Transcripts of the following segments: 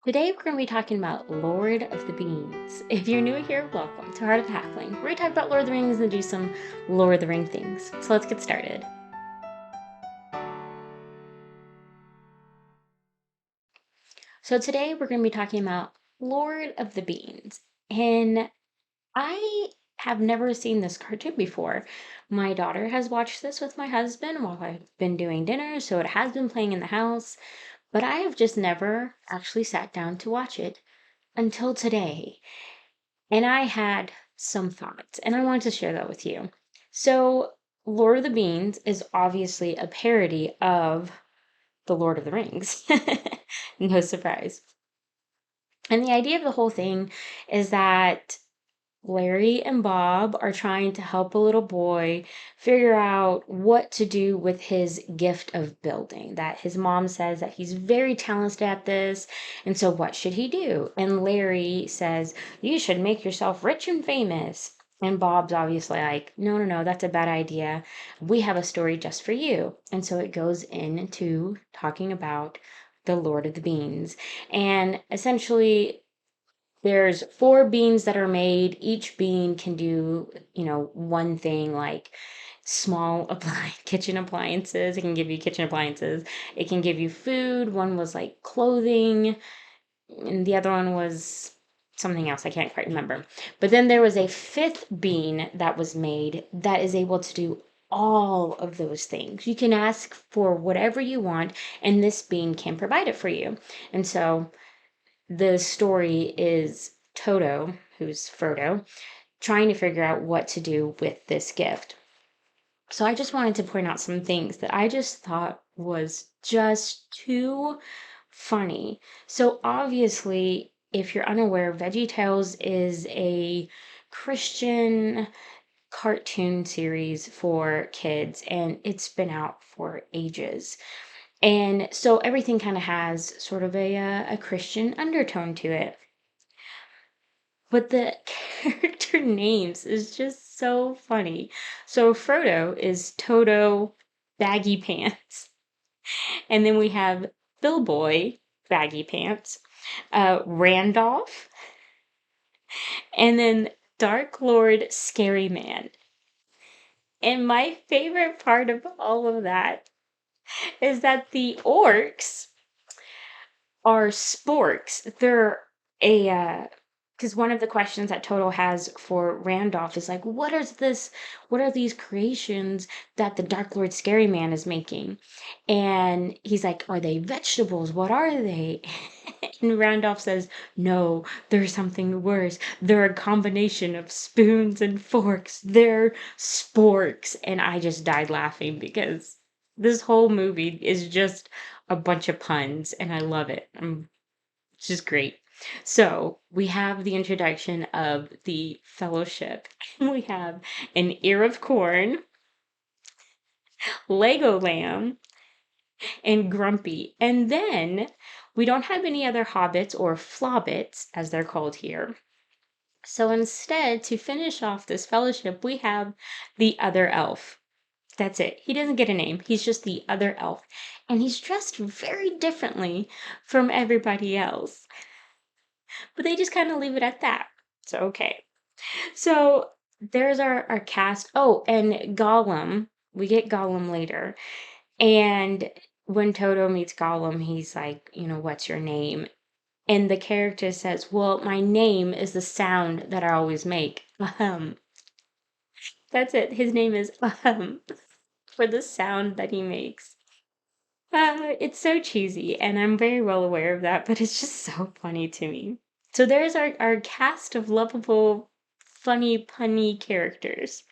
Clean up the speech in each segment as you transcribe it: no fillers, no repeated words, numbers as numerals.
Today we're going to be talking about Lord of the Beans. If you're new here, welcome to Heart of Halfling. We're going to talk about Lord of the Rings and do some Lord of the Ring things. So let's get started. So today we're going to be talking about Lord of the Beans. And I have never seen this cartoon before. My daughter has watched this with my husband while I've been doing dinner, so it has been playing in the house, but I have just never actually sat down to watch it until today. And I had some thoughts, and I wanted to share that with you. So, Lord of the Beans is obviously a parody of The Lord of the Rings. No surprise. And the idea of the whole thing is that Larry and Bob are trying to help a little boy figure out what to do with his gift of building. That his mom says that he's very talented at this, and so what should he do? And Larry says, "You should make yourself rich and famous." And Bob's obviously like, "No, no, no, that's a bad idea. We have a story just for you." And so it goes into talking about the Lord of the Beans. And essentially, there's four beans that are made. Each bean can do, one thing like small kitchen appliances. It can give you kitchen appliances. It can give you food. One was like clothing, and the other one was something else. I can't quite remember. But then there was a fifth bean that was made that is able to do all of those things. You can ask for whatever you want, and this bean can provide it for you. And so the story is Toto, who's Frodo, trying to figure out what to do with this gift. So I just wanted to point out some things that I just thought was just too funny. So obviously, if you're unaware, Veggie Tales is a Christian cartoon series for kids, and it's been out for ages. And so everything kind of has sort of a Christian undertone to it. But the character names is just so funny. So Frodo is Toto Baggy Pants. And then we have Billboy Baggy Pants, Randolph, and then Dark Lord Scary Man. And my favorite part of all of that is that the orcs are sporks. They're a because one of the questions that Toto has for Randolph is like, what are these creations that the Dark Lord Scary Man is making? And he's like, are they vegetables? What are they? And Randolph says, no, they're something worse. They're a combination of spoons and forks. They're sporks. And I just died laughing because this whole movie is just a bunch of puns, and I love it. It's just great. So we have the introduction of the fellowship. We have an ear of corn, Lego lamb, and Grumpy. And then we don't have any other hobbits or flobbits, as they're called here. So instead, to finish off this fellowship, we have the other elf. That's it. He doesn't get a name. He's just the other elf. And he's dressed very differently from everybody else. But they just kind of leave it at that. So, okay. So there's our cast. Oh, and Gollum. We get Gollum later. And when Toto meets Gollum, he's like, what's your name? And the character says, well, my name is the sound that I always make. Ahem. That's it. His name is Ahem for the sound that he makes. It's so cheesy, and I'm very well aware of that, but it's just so funny to me. So there's our cast of lovable, funny, punny characters.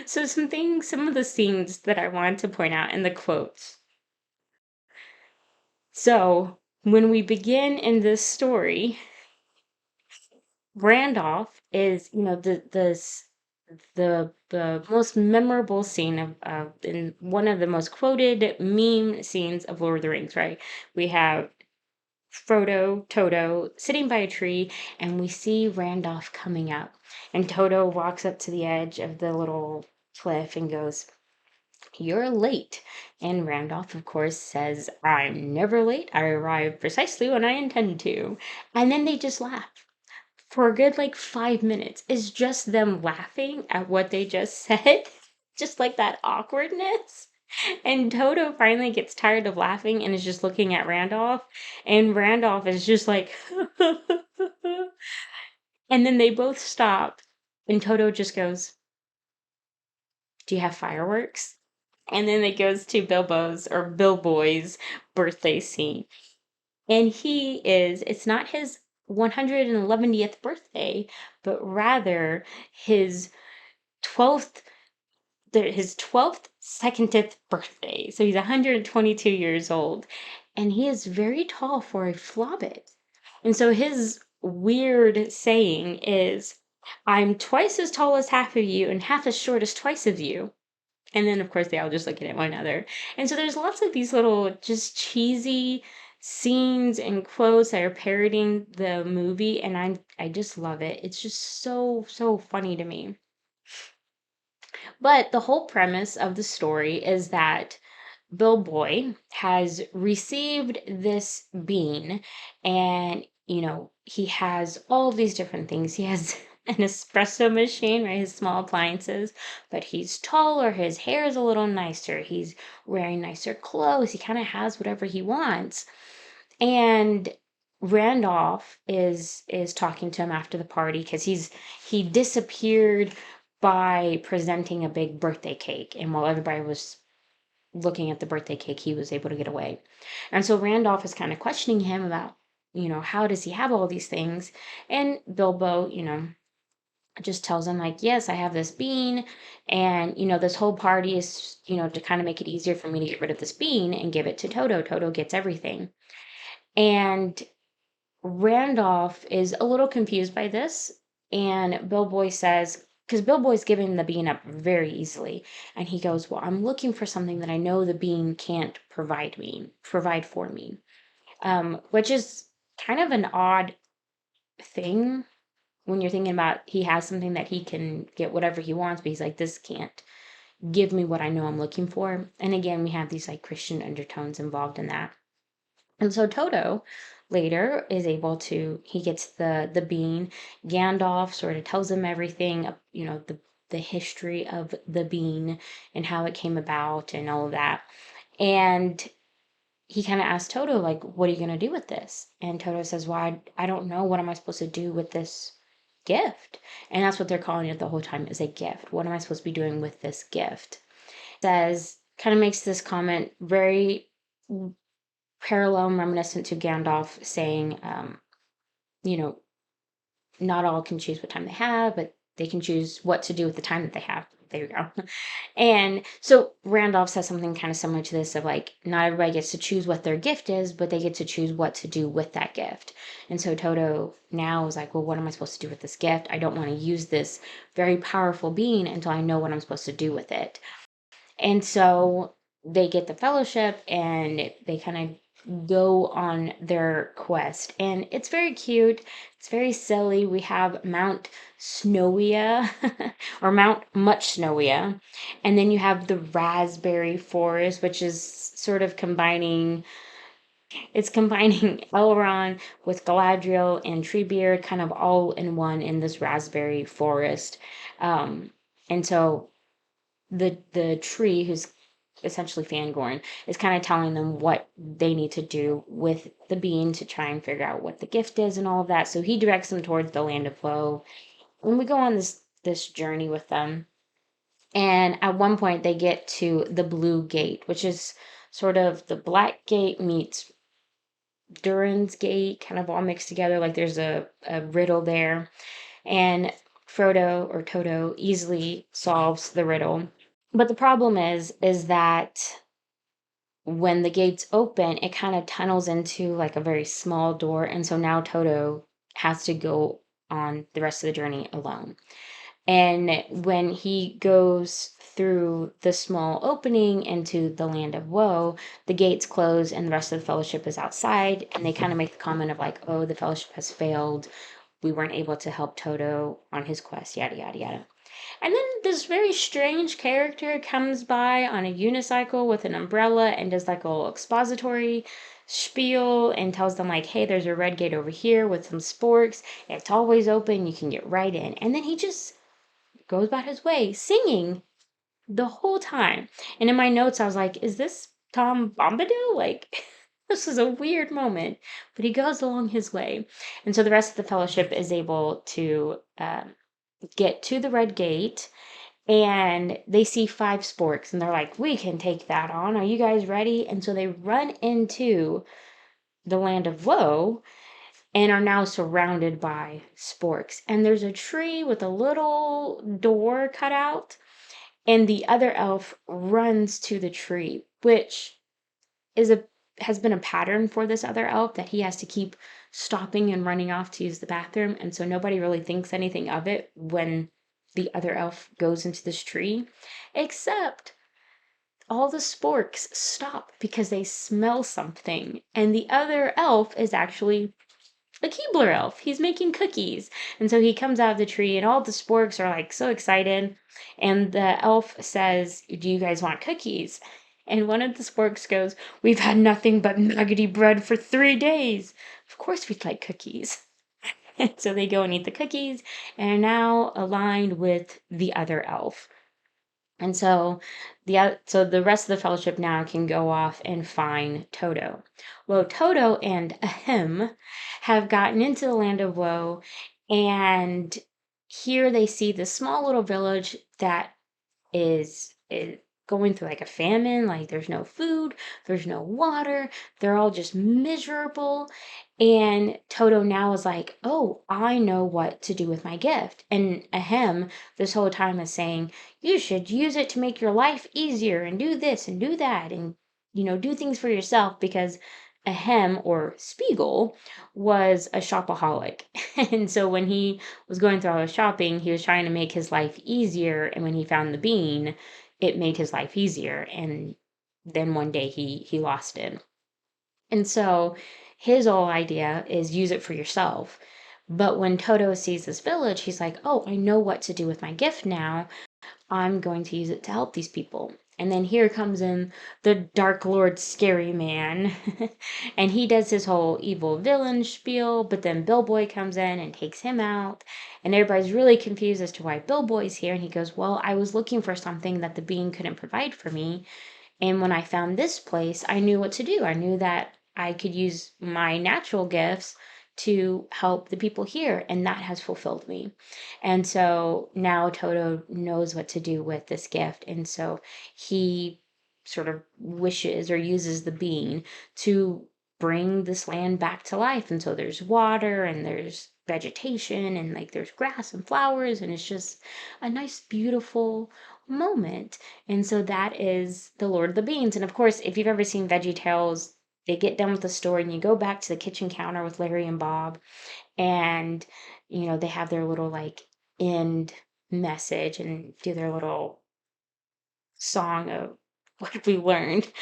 So some of the scenes that I wanted to point out in the quotes. So when we begin in this story, Randolph is, the most memorable scene of in one of the most quoted meme scenes of Lord of the Rings, right? We have Frodo, Toto sitting by a tree, and we see Randolph coming up. And Toto walks up to the edge of the little cliff and goes, "You're late." And Randolph, of course, says, "I'm never late. I arrive precisely when I intend to." And then they just laugh for a good like 5 minutes. It's just them laughing at what they just said, just like that awkwardness. And Toto finally gets tired of laughing and is just looking at Randolph. And Randolph is just like, and then they both stop. And Toto just goes, "Do you have fireworks?" And then it goes to Bill Boy's birthday scene. And it's not his 111th birthday, but rather his 12th his 12th secondth birthday. So he's 122 years old. And he is very tall for a flobbit. And so his weird saying is, "I'm twice as tall as half of you and half as short as twice of you." And then, of course, they all just look at one another. And so there's lots of these little just cheesy scenes and quotes that are parodying the movie. And I just love it. It's just so, so funny to me. But the whole premise of the story is that Bill Boy has received this bean, and he has all of these different things. He has an espresso machine, right? His small appliances, but he's taller, his hair is a little nicer, he's wearing nicer clothes, he kind of has whatever he wants. And Randolph is talking to him after the party because he disappeared by presenting a big birthday cake, and while everybody was looking at the birthday cake, he was able to get away. And so Randolph is kind of questioning him about, how does he have all these things? And Bilbo, just tells him, like, "Yes, I have this bean, and this whole party is, to kind of make it easier for me to get rid of this bean and give it to Toto. Toto gets everything." And Randolph is a little confused by this, and Bill Boy says, because Bill Boy's giving the bean up very easily, and he goes, "Well, I'm looking for something that I know the bean can't provide for me," which is kind of an odd thing when you're thinking about he has something that he can get whatever he wants, but he's like, "This can't give me what I know I'm looking for." And again, we have these like Christian undertones involved in that. And so Toto later is able to he gets the bean. Gandalf sort of tells him everything, the history of the bean and how it came about and all of that. And he kind of asks Toto, like, "What are you going to do with this?" And Toto says, "Well, I don't know. What am I supposed to do with this gift?" And that's what they're calling it the whole time, is a gift. What am I supposed to be doing with this gift? Says, kind of makes this comment very parallel and reminiscent to Gandalf saying, you know, not all can choose what time they have, but they can choose what to do with the time that they have. There you go. And so Randolph says something kind of similar to this of like, not everybody gets to choose what their gift is, but they get to choose what to do with that gift. And so Toto now is like, "Well, what am I supposed to do with this gift? I don't want to use this very powerful being until I know what I'm supposed to do with it." And so they get the fellowship and they kind of go on their quest. And it's very cute. It's very silly. We have Mount Snowia or Mount Much Snowia. And then you have the raspberry forest, which is sort of combining Elrond with Galadriel and Treebeard kind of all in one in this raspberry forest. And so the tree, who's essentially Fangorn, is kind of telling them what they need to do with the bean to try and figure out what the gift is and all of that. So he directs them towards the land of woe. And we go on this journey with them. And at one point they get to the Blue Gate, which is sort of the Black Gate meets Durin's Gate, kind of all mixed together. Like there's a riddle there. And Frodo or Toto easily solves the riddle. But the problem is that when the gates open, it kind of tunnels into like a very small door. And so now Toto has to go on the rest of the journey alone. And when he goes through the small opening into the land of woe, the gates close and the rest of the fellowship is outside. And they kind of make the comment of like, "Oh, the fellowship has failed. We weren't able to help Toto on his quest, yada, yada, yada." And then this very strange character comes by on a unicycle with an umbrella and does like a little expository spiel and tells them like, hey, there's a red gate over here with some sporks. It's always open. You can get right in. And then he just goes about his way singing the whole time. And in my notes, I was like, is this Tom Bombadil? Like, this is a weird moment. But he goes along his way. And so the rest of the fellowship is able to get to the red gate, and they see 5 sporks and they're like, we can take that on. Are you guys ready? And so they run into the land of woe and are now surrounded by sporks. And there's a tree with a little door cut out, and the other elf runs to the tree, which is a has been a pattern for this other elf, that he has to keep stopping and running off to use the bathroom, and so nobody really thinks anything of it when the other elf goes into this tree, except all the sporks stop because they smell something, and the other elf is actually a Keebler elf. He's making cookies. And so he comes out of the tree, and all the sporks are like so excited. And the elf says, do you guys want cookies? And one of the sporks goes, we've had nothing but nuggety bread for 3 days. Of course we'd like cookies. And so they go and eat the cookies and are now aligned with the other elf. And so the rest of the fellowship now can go off and find Toto. Well, Toto and Ahem have gotten into the land of woe, and here they see this small little village that is going through like a famine. Like, there's no food, there's no water, they're all just miserable. And Toto now is like, oh, I know what to do with my gift. And Ahem this whole time is saying, you should use it to make your life easier and do this and do that, and do things for yourself, because Ahem, or Spiegel, was a shopaholic. And so when he was going through all his shopping, he was trying to make his life easier, and when he found the bean, it made his life easier. And then one day he lost it. And so his whole idea is use it for yourself. But when Toto sees this village, he's like, oh, I know what to do with my gift now. I'm going to use it to help these people. And then here comes in the Dark Lord Scary Man. And he does his whole evil villain spiel, but then Billboy comes in and takes him out. And everybody's really confused as to why Billboy's here. And he goes, well, I was looking for something that the bean couldn't provide for me. And when I found this place, I knew what to do. I knew that I could use my natural gifts to help the people here, and that has fulfilled me. And so now Toto knows what to do with this gift, and so he sort of wishes or uses the bean to bring this land back to life. And so there's water and there's vegetation and like there's grass and flowers, and it's just a nice, beautiful moment. And so that is the Lord of the Beans. And of course, if you've ever seen Veggie Tales, they get done with the story and you go back to the kitchen counter with Larry and Bob, and they have their little like end message and do their little song of what we learned.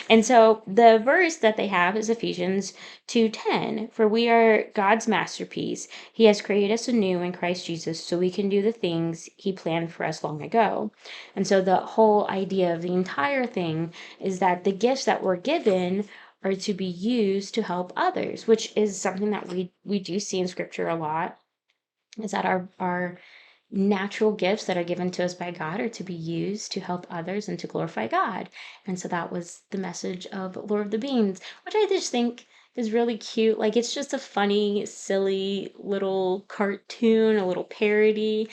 And so the verse that they have is Ephesians 2:10, for we are God's masterpiece. He has created us anew in Christ Jesus so we can do the things he planned for us long ago. And so the whole idea of the entire thing is that the gifts that we're given are to be used to help others, which is something that we do see in scripture a lot, is that our natural gifts that are given to us by God are to be used to help others and to glorify God. And so that was the message of Lord of the Beans, which I just think is really cute. Like, it's just a funny, silly little cartoon, a little parody,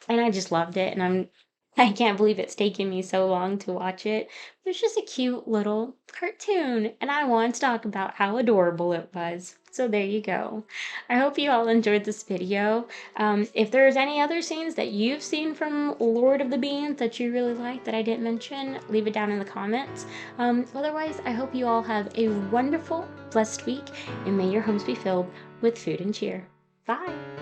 and I just loved it. And I can't believe it's taken me so long to watch it. It's just a cute little cartoon, and I wanted to talk about how adorable it was. So there you go. I hope you all enjoyed this video. If there's any other scenes that you've seen from Lord of the Beans that you really like that I didn't mention, leave it down in the comments. Otherwise, I hope you all have a wonderful, blessed week, and may your homes be filled with food and cheer. Bye!